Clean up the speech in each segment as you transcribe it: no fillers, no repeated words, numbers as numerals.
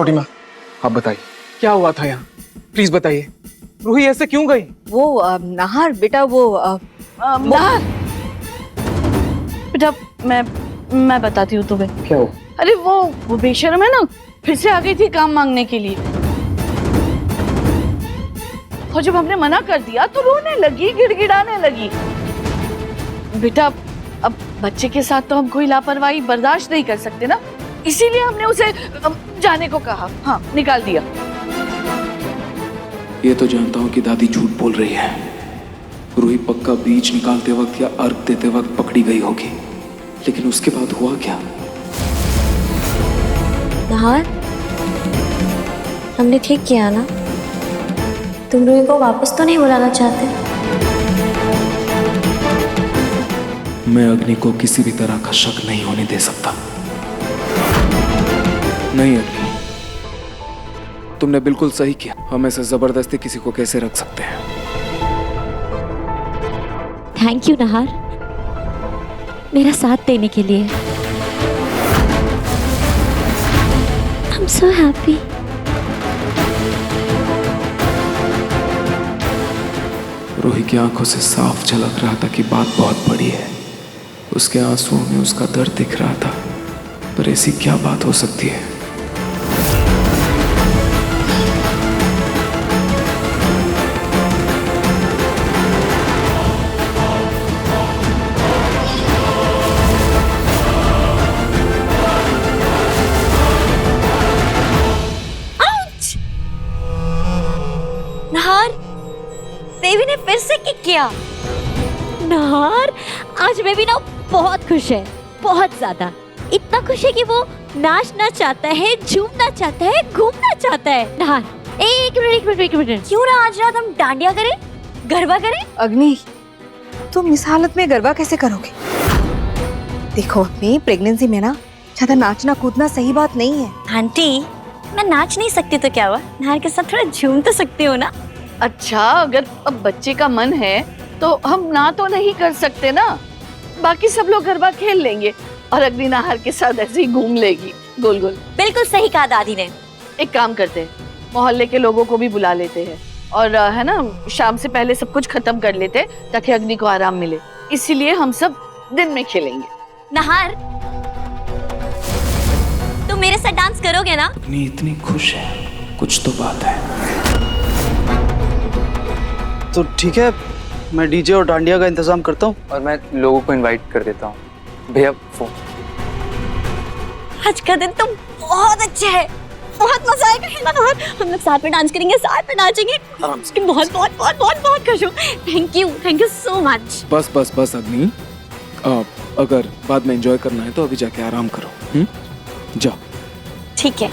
छोटी माँ, आप बताइए क्या हुआ था यहाँ, प्लीज बताइए। रूही ऐसे क्यों गई? वो नाहर बेटा, नाहर बेटा, मैं बताती हूँ तुम्हें। क्या हो? अरे वो बेशर्म है ना, फिर से आ गई थी काम मांगने के लिए। और जब हमने मना कर दिया तो रोने लगी, गिड़गिड़ाने लगी। बेटा अब बच्चे के साथ तो हम कोई लापरवाही बर्दाश्त नहीं कर सकते ना, इसीलिए हमने उसे जाने को कहा। हाँ, निकाल दिया। ये तो जानता हूँ कि दादी झूठ बोल रही है। रूही पक्का बीज निकालते वक्त या अर्घ देते वक्त पकड़ी गई होगी, लेकिन उसके बाद हुआ क्या? नाहर, हमने ठीक किया ना? तुम रूही को वापस तो नहीं बुलाना चाहते? मैं अग्नि को किसी भी तरह का शक नहीं होने दे सकता। नहीं अग्नि, तुमने बिल्कुल सही किया। हम ऐसे जबरदस्ती किसी को कैसे रख सकते हैं? थैंक यू नाहर, मेरा साथ देने के लिए। I am so happy. Roohi की आंखों से साफ झलक रहा था कि बात बहुत बड़ी है। उसके आंसुओं में उसका दर्द दिख रहा था, पर ऐसी क्या बात हो सकती है? नाहर, बेबी ने फिर से किक किया। नाहर, आज बेबी ना बहुत खुश है, बहुत ज्यादा। इतना खुश है कि वो नाचना चाहता है, झूमना चाहता है, घूमना चाहता है। नाहर, एक मिनट, क्यों ना आज रात हम डांडिया करें, गरबा करें? अग्नि, तुम इस हालत में गरबा कैसे करोगे? देखो अपनी प्रेगनेंसी में ना ज्यादा नाचना कूदना सही बात नहीं है। आंटी, मैं नाच नहीं सकती तो क्या हुआ, नाहर के साथ थोड़ा झूम तो सकती हो ना। अच्छा, अगर अब बच्चे का मन है तो हम ना तो नहीं कर सकते ना। बाकी सब लोग गरबा खेल लेंगे और अग्नि नाहर के साथ ऐसे ही घूम लेगी गोल गोल। बिल्कुल सही कहा दादी ने। एक काम करते हैं, मोहल्ले के लोगों को भी बुला लेते हैं और है ना, शाम से पहले सब कुछ खत्म कर लेते हैं ताकि अग्नि को आराम मिले। इसीलिए हम सब दिन में खेलेंगे। नाहर, तुम मेरे साथ डांस करोगे ना? अग्नि इतनी खुश है, कुछ तो बात है। तो ठीक है, मैं डीजे और डांडिया का इंतजाम करता हूँ और मैं लोगों को इनवाइट कर देता हूँ। भैया फोन। आज का दिन तो बहुत अच्छा है, बहुत मजा आएगा है ना नाहर? हम लोग साथ में डांस करेंगे, साथ में नाचेंगे। बहुत बहुत बहुत बहुत बहुत खुश हूँ। Thank you so much. बस अग्नि, अगर बाद में एंजॉय करना है तो अभी जाके आराम करो। जाओ। ठीक है।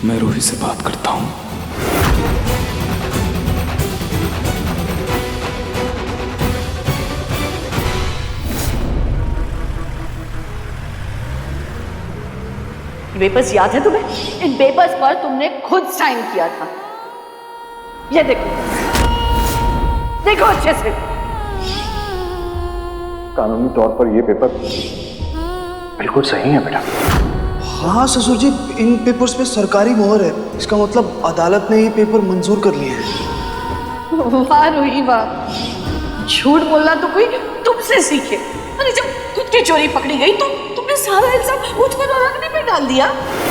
मैं रूही से बात करता हूँ। पेपर्स याद है तुम्हें? इन पेपर्स पर तुमने खुद साइन किया था। ये देखो अच्छे से। कानूनी तौर पर ये पेपर बिल्कुल सही है बेटा। हाँ ससुर जी, इन पेपर्स पे सरकारी मोहर है। इसका मतलब अदालत ने ये पेपर मंजूर कर लिए हैं। वाह रूही वाह, झूठ बोलना तो कोई तुमसे सीखे। अरे जब खुद की चोरी पकड़ी गई तो तुमने सारा इल्जाम मुझ पर और अग्नि पे डाल दिया।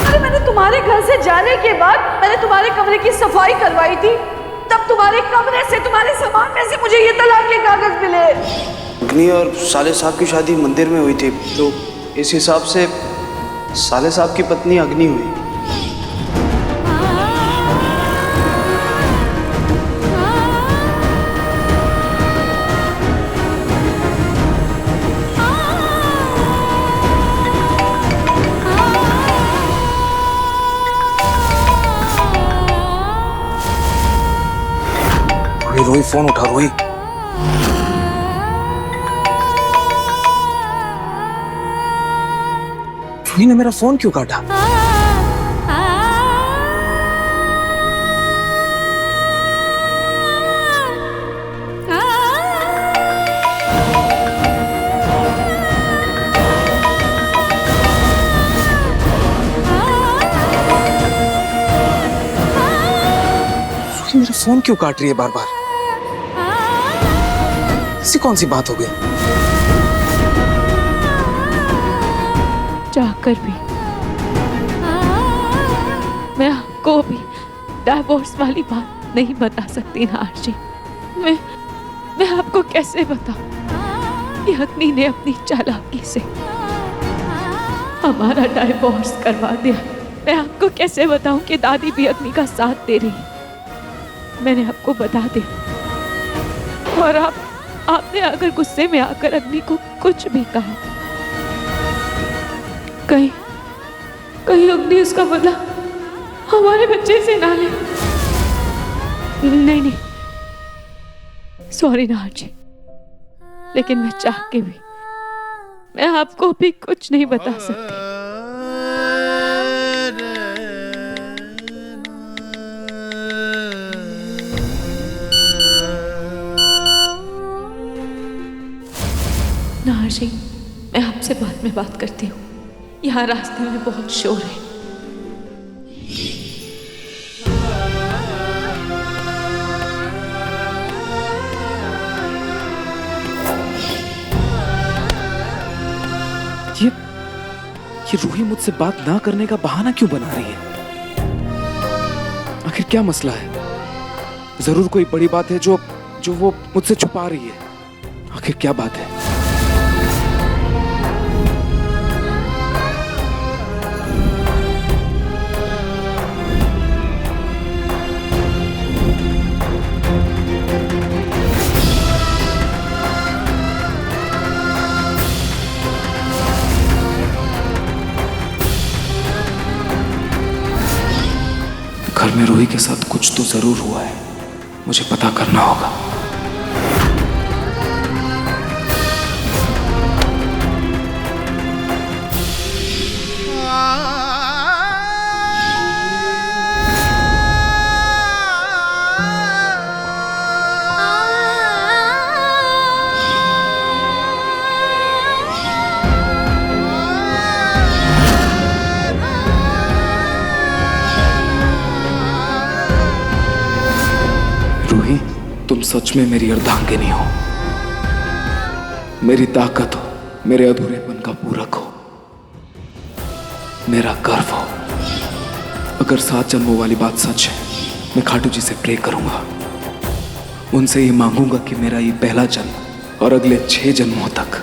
अरे मैंने तुम्हारे घर से जाने के बाद मैंने तुम्हारे कमरे की सफाई करवाई थी, तब तुम्हारे कमरे से, तुम्हारे सामान में से मुझे ये तलाक के कागज मिले। अग्नि और साले साहब की शादी मंदिर में हुई थी, तो इस हिसाब से साले साहब की पत्नी अग्नि हुई। रोही फोन उठा। रोही, रोही ने मेरा फोन क्यों काटा? फोन क्यों काट रही है बार बार? ऐसी कौन सी बात हो गई? चाहकर भी मैं आपको भी डाइवोर्स वाली बात नहीं बता सकती नार जी। मैं आपको कैसे बताऊं कि अग्नि ने अपनी चालाकी से हमारा डाइवोर्स करवा दिया। मैं आपको कैसे बताऊं कि दादी भी अग्नि का साथ दे रही है। मैंने आपको बता दिया और आपने अगर गुस्से में आकर अग्नि को कुछ भी कहा, कहीं अग्नि उसका बदला हमारे बच्चे से ना ले। नहीं, सॉरी नार जी, लेकिन मैं चाह के भी मैं आपको भी कुछ नहीं बता सकती। नार जी, मैं आपसे बाद में बात करती हूँ। यहाँ रास्ते में बहुत शोर है। ये रूही मुझसे बात ना करने का बहाना क्यों बना रही है? आखिर क्या मसला है? जरूर कोई बड़ी बात है जो वो मुझसे छुपा रही है। आखिर क्या बात है? घर में रूही के साथ कुछ तो जरूर हुआ है, मुझे पता करना होगा। रूही, तुम सच में मेरी अर्धांगिनी हो, मेरी ताकत हो, मेरे अधूरेपन का पूरक हो, मेरा गर्व हो। अगर 7 जन्मों वाली बात सच है, मैं खाटू जी से प्रे करूंगा, उनसे ये मांगूंगा कि मेरा ये पहला जन्म और अगले 6 जन्मों तक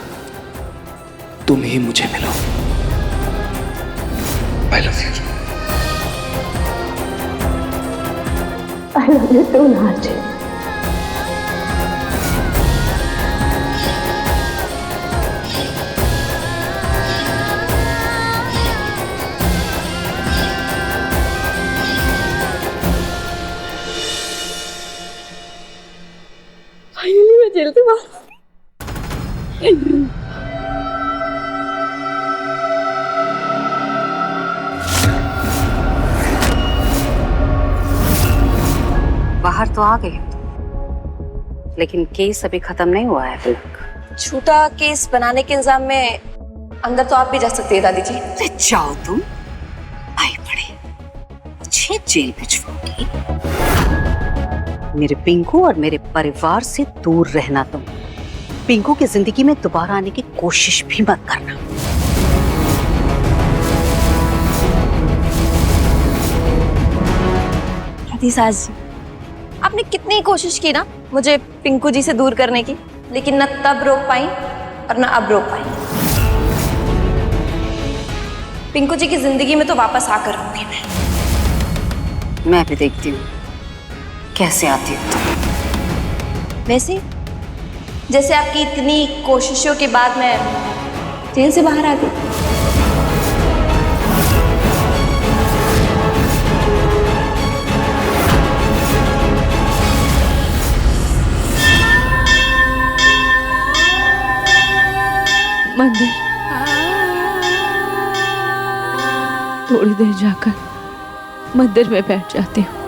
तुम ही मुझे मिलो। I love you. I love you too, Naji. Finally, मैं जल्दी बात। बाहर तो आ गए, लेकिन केस अभी खत्म नहीं हुआ है तिलक। झूठा केस बनाने के इल्जाम में अंदर तो आप भी जा सकती है दादी जी। अरे जाओ तुम, भाई पड़े मुझे जेल भिजवाओगी। मेरे पिंकू और मेरे परिवार से दूर रहना तुम। पिंकू की जिंदगी में दोबारा आने की कोशिश भी मत करना। दादी सास जी, आपने कितनी कोशिश की ना मुझे पिंकू जी से दूर करने की, लेकिन न तब रोक पाई और न अब रोक पाई। पिंकू जी की जिंदगी में तो वापस आकर रहूंगी मैं भी देखती हूँ कैसे आती हो तुम। वैसे जैसे आपकी इतनी कोशिशों के बाद मैं जेल से बाहर आ गई। मंदिर थोड़ी देर जाकर मंदिर में बैठ जाती हूँ,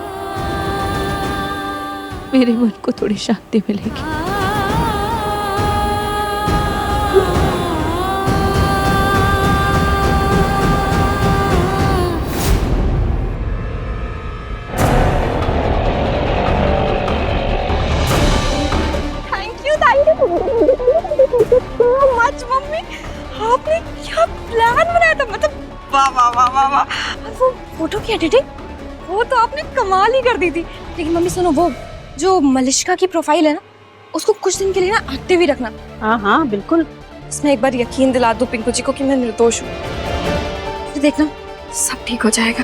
मेरे मन को थोड़ी शांति मिलेगी। वाह वाह वाह वाह वाह। वो फोटो की एडिटिंग, वो तो आपने कमाल ही कर दी थी। लेकिन मम्मी सुनो, वो जो मलिश्का की प्रोफाइल है ना, उसको कुछ दिन के लिए ना एक्टिव ही रखना। हाँ हाँ बिल्कुल। इसमें एक बार यकीन दिला दो पिंकू जी को कि मैं निर्दोष हूँ, फिर देखना सब ठीक हो जाएगा।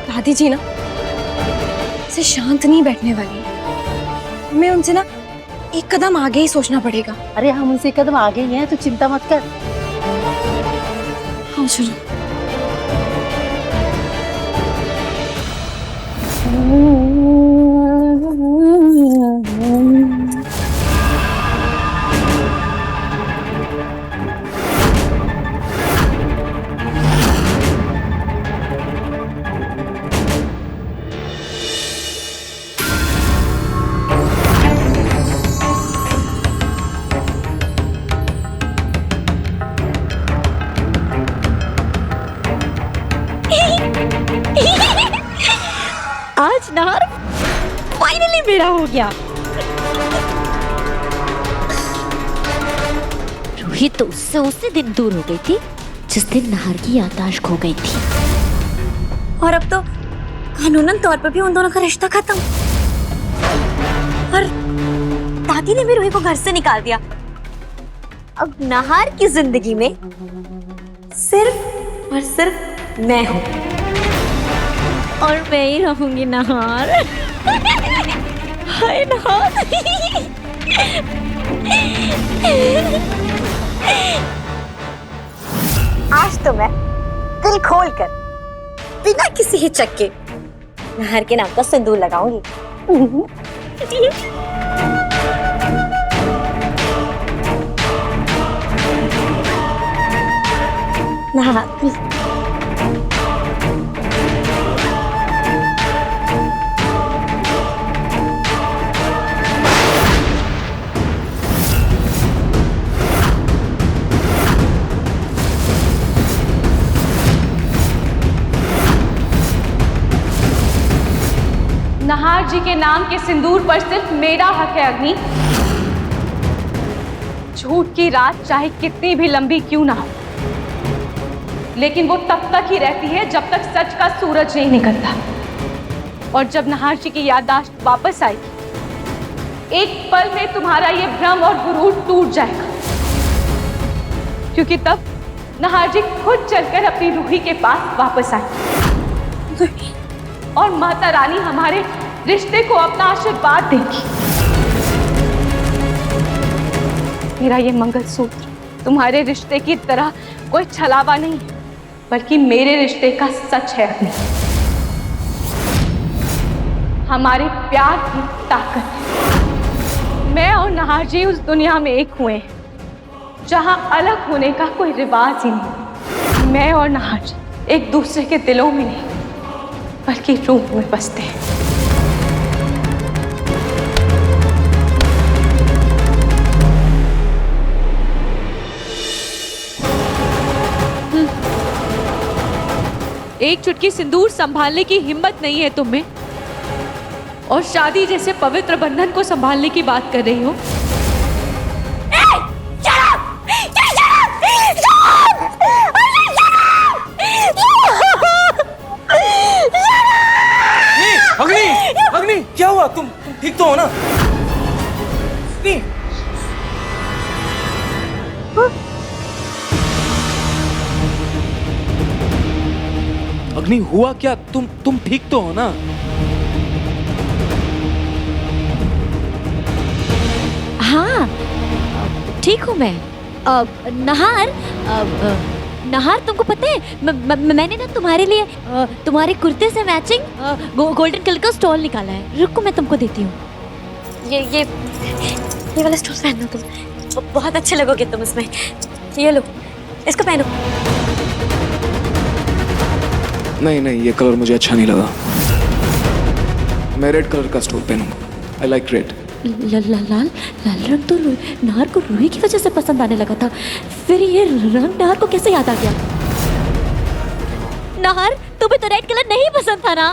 दादी जी ना से शांत नहीं बैठने वाली है, हमें उनसे ना एक कदम आगे ही सोचना पड़ेगा। अरे हम उनसे एक कदम आगे ही हैं, तो चिंता मत कर। हाँ चलो। आज नहर फाइनली मेरा हो गया। रूही तो उससे उसी दिन दूर हो गई थी जिस दिन नहर की याददाश्त खो गई थी, और अब तो कानूनन तौर पर भी उन दोनों का रिश्ता खत्म। और दादी ने भी रूही को घर से निकाल दिया। अब नहर की जिंदगी में सिर्फ और सिर्फ मैं हूँ, और मैं ही रहूंगी नहार। हाय नहार। आज तो मैं दिल खोल कर बिना किसी हिचक के नहर के नाम का सिंदूर लगाऊंगी। नहार नहार जी के नाम के सिंदूर पर सिर्फ मेरा हक है अग्नि। झूठ की रात चाहे कितनी भी लंबी क्यों ना हो, लेकिन वो तब तक ही रहती है जब तक सच का सूरज नहीं निकलता। और जब नहार जी की याददाश्त वापस आएगी, एक पल में तुम्हारा ये भ्रम और गुरूर टूट जाएगा, क्योंकि तब नहार जी खुद चलकर अपनी रूही के पास वापस आएगी और माता रानी हमारे रिश्ते को अपना आशीर्वाद देगी। मेरा ये मंगलसूत्र तुम्हारे रिश्ते की तरह कोई छलावा नहीं है, बल्कि मेरे रिश्ते का सच है अग्नि। हमारे प्यार की ताकत है। मैं और नहार जी उस दुनिया में एक हुए हैं जहां अलग होने का कोई रिवाज ही नहीं। मैं और नहार जी एक दूसरे के दिलों में नहीं, बल्कि रूह में बसते हैं। एक चुटकी सिंदूर संभालने की हिम्मत नहीं है तुम में, और शादी जैसे पवित्र बंधन को संभालने की बात कर रही हो। अग्नि, अग्नि, क्या हुआ? तुम ठीक तो हो ना? अग्नि, अग्नि हुआ क्या? तुम ठीक तो हो ना? हाँ ठीक हूँ मैं। नहार, नहार तुमको पता है मैंने ना तुम्हारे लिए तुम्हारे कुर्ते से मैचिंग गोल्डन कलर का स्टॉल निकाला है। रुको मैं तुमको देती हूँ। ये वाला स्टॉल पहनो तुम, बहुत अच्छे लगोगे तुम इसमें। ये लो, इसको पहनो। नहीं, ये कलर मुझे अच्छा नहीं लगा। मैं रेड कलर का स्टोल पहनूंगा। I like red. लाल रंग तो नहार को रूही की वजह से पसंद आने लगा था, फिर ये रंग नहार को कैसे याद आ गया? नहार, तुम्हें तो रेड कलर नहीं पसंद था ना,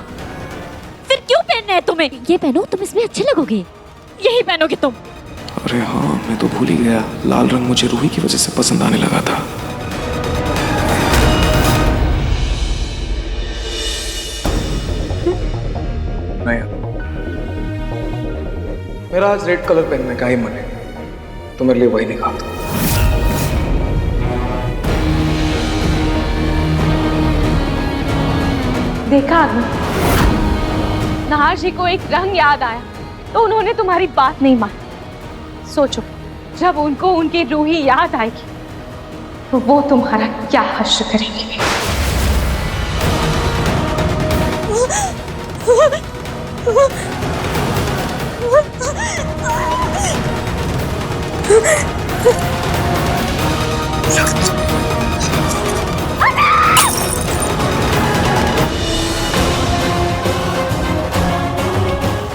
फिर क्यों पहनना है तुम्हें? ये पहनो, तुम इसमें अच्छे लगोगे। यही पहनोगे तुम। अरे हाँ, मैं तो भूल ही गया, लाल रंग मुझे रूही की वजह से पसंद आने लगा था। मेरा आज रेड कलर पहनने का ही मन है, तो मेरे लिए वही निकाल दो। देखा अग्नि, नहार जी को एक रंग याद आया तो उन्होंने तुम्हारी बात नहीं मानी। सोचो, जब उनको उनकी रूही याद आएगी तो वो तुम्हारा क्या हश्र करेंगे।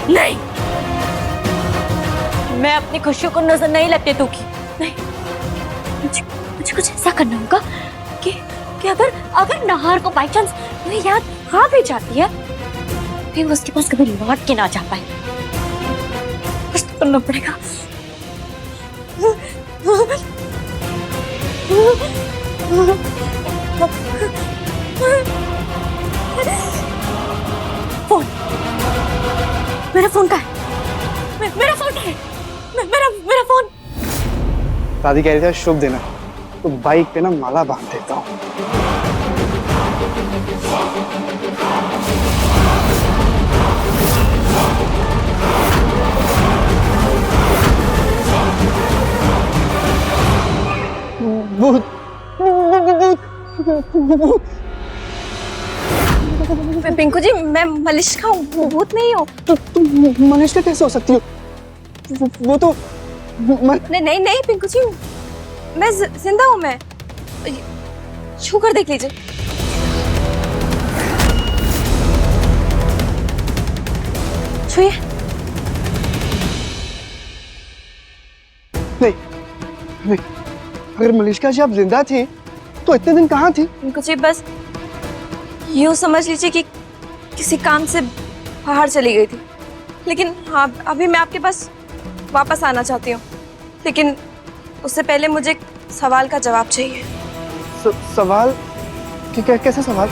नहीं, मैं अपनी खुशियों को नजर नहीं लगने दूंगी। नहीं, मुझे कुछ ऐसा करना होगा कि अगर नहार को बाई चांस ये याद आ भी जाती है, फिर उसके पास कभी लौट के ना जा पाए। कुछ तो करना पड़ेगा। फोन, मेरा फोन कहाँ है? मेरा फोन कहाँ है? मेरा फोन। दादी कह रही थी शुभ दिन है, तो बाइक पे ना माला बांध देता हूँ। भूत, पिंकू जी, मैं मलिश्का हूँ, भूत नहीं हूँ। तो तुम मलिश्का कैसे हो सकती हो? वो तो नहीं नहीं पिंकू जी, मैं जिंदा हूँ। मैं छू कर देख लीजिए। छुए। नहीं, अगर मलिश्का जी आप जिंदा थी तो इतने दिन कहाँ थी? पिंकू जी, बस यूँ समझ लीजिए कि किसी काम से बाहर चली गई थी। लेकिन हाँ, अभी मैं आपके पास वापस आना चाहती हूँ, लेकिन उससे पहले मुझे एक सवाल का जवाब चाहिए। सवाल? कैसा सवाल?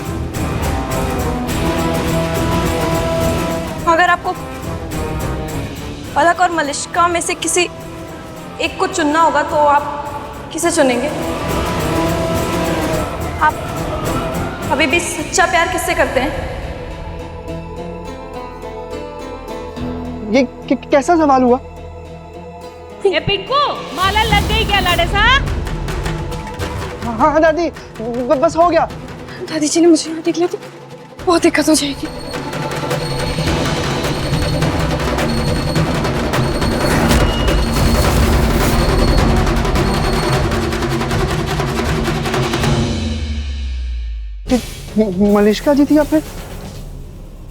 अगर आपको पलक और मलिश्का में से किसी एक को चुनना होगा तो आप किसे चुनेंगे? आप अभी भी सच्चा प्यार किससे करते हैं? ये कैसा सवाल हुआ? ये पिंकू, माला लग गई क्या लाड़े सा? हाँ दादी, बस हो गया। दादी जी ने मुझे यहाँ देख लिया तो बहुत दिक्कत हो जाएगी। मलिश्का जी थी या फिर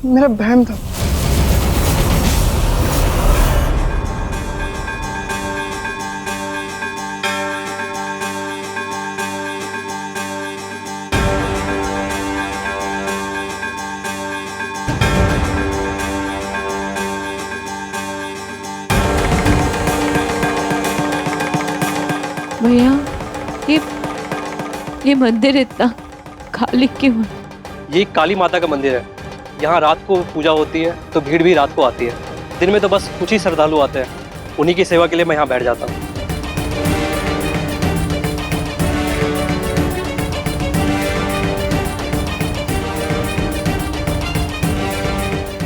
मेरा बहन था? भैया, ये मंदिर इतना खाली क्यों है? ये काली माता का मंदिर है। यहाँ रात को पूजा होती है तो भीड़ भी रात को आती है। दिन में तो बस कुछ ही श्रद्धालु आते हैं। उन्हीं की सेवा के लिए मैं यहाँ बैठ जाता हूँ।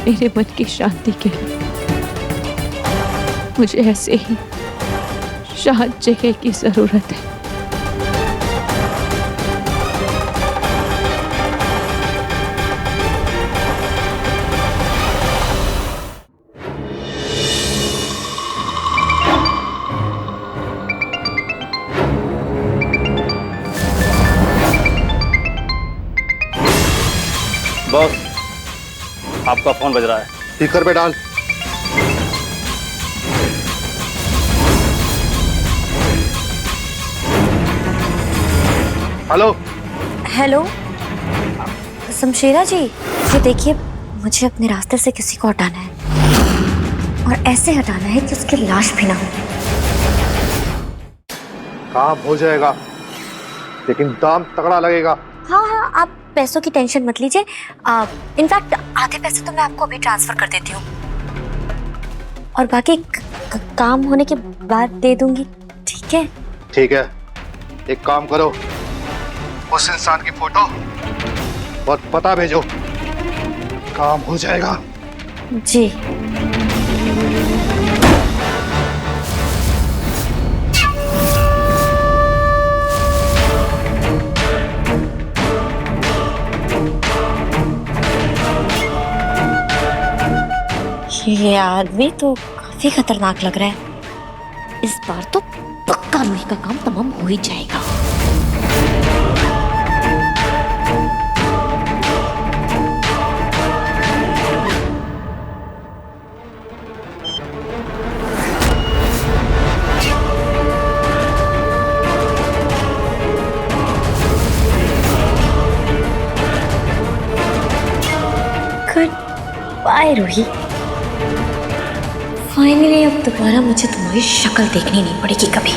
मेरे मन की शांति के लिए मुझे ऐसे ही शांत जगह की जरूरत है। बॉस, आपका फोन बज रहा है। स्पीकर पे डाल। हेलो हेलो, शमशेरा जी, ये देखिए, मुझे अपने रास्ते से किसी को हटाना है और ऐसे हटाना है कि उसकी लाश भी ना हो। काम हो जाएगा, लेकिन दाम तगड़ा लगेगा। हाँ हाँ, आप पैसों की टेंशन मत लीजिए। इनफैक्ट आधे पैसे तो मैं आपको अभी ट्रांसफर कर देती हूँ। और बाकी काम होने के बाद दे दूंगी, ठीक है? ठीक है, एक काम करो, उस इंसान की फोटो और पता भेजो, काम हो जाएगा। जी। ये आदमी तो काफी खतरनाक लग रहा है। इस बार तो पक्का रूही का काम तमाम हो ही जाएगा। Good bye Ruhi. फाइनली अब दोबारा मुझे तुम्हारी शक्ल देखनी नहीं पड़ेगी कभी।